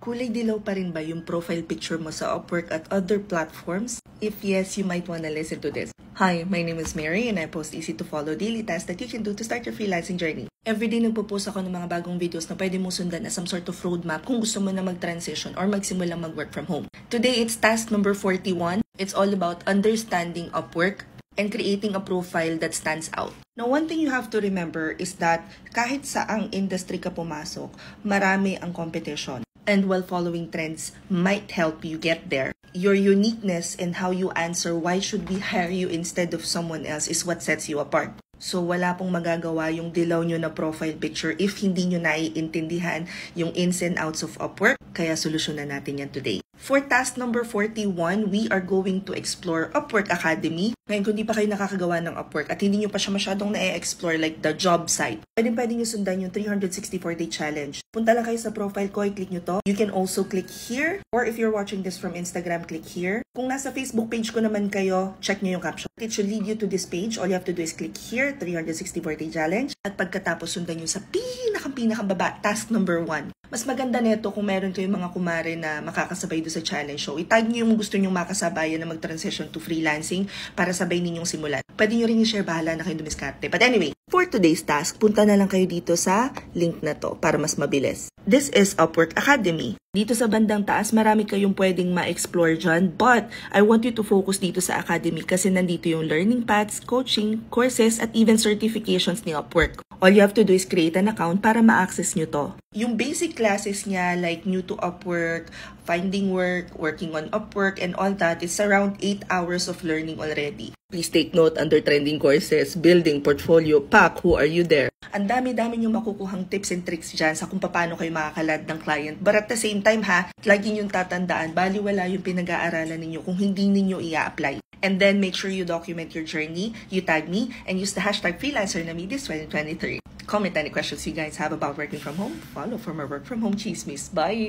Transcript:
Kulay dilaw pa rin ba yung profile picture mo sa Upwork at other platforms? If yes, you might wanna listen to this. Hi, my name is Mary and I post easy-to-follow daily tasks that you can do to start your freelancing journey. Everyday nagpo-post ako ng mga bagong videos na pwede mo sundan as some sort of roadmap kung gusto mo na mag-transition or magsimulang mag-work from home. Today, it's task number 41. It's all about understanding Upwork and creating a profile that stands out. Now, one thing you have to remember is that kahit saang industry ka pumasok, marami ang competition. And while following trends might help you get there, your uniqueness and how you answer why should we hire you instead of someone else is what sets you apart. So wala pong magagawa yung dilaw nyo na profile picture if hindi nyo naiintindihan yung ins and outs of Upwork, kaya solusyonan natin yan today. For task number 41, we are going to explore Upwork Academy. Ngayon, kung di pa kayo nakakagawa ng Upwork at hindi nyo pa siya masyadong na-explore like the job site, pwede nyo sundan yung 364-day challenge. Punta lang kayo sa profile ko, i-click nyo to. You can also click here, or if you're watching this from Instagram, click here. Kung nasa Facebook page ko naman kayo, check nyo yung caption. It should lead you to this page. All you have to do is click here, 364-day challenge. At pagkatapos sundan nyo sa pinakang baba, task number 1. Mas maganda nito kung meron kayong mga kumare na makakasabay doon sa challenge show. Itag nyo yung gusto nyong makasabayan na mag-transition to freelancing para sabay ninyong simulan. Pwede nyo rin i-share, bahala na kayo dumiskarte. But anyway, for today's task, punta na lang kayo dito sa link na to para mas mabilis. This is Upwork Academy. Dito sa bandang taas, marami kayong pwedeng ma-explore dyan. But I want you to focus dito sa Academy kasi nandito yung learning paths, coaching, courses, at even certifications ni Upwork. All you have to do is create an account para ma-access nyo to. Yung basic classes niya like new to Upwork, finding work, working on Upwork, and all that is around 8 hours of learning already. Please take note under trending courses, building portfolio, pack, who are you there? Ang dami-dami nyo makukuhang tips and tricks dyan sa kung paano kayo makakalad ng client. But at the same time lagi nyong tatandaan, baliwala yung pinag-aaralan ninyo kung hindi ninyo i-apply. And then make sure you document your journey, you tag me, and use the hashtag freelancer this 2023. Comment any questions you guys have about working from home. Follow for more work from home chismis. Bye!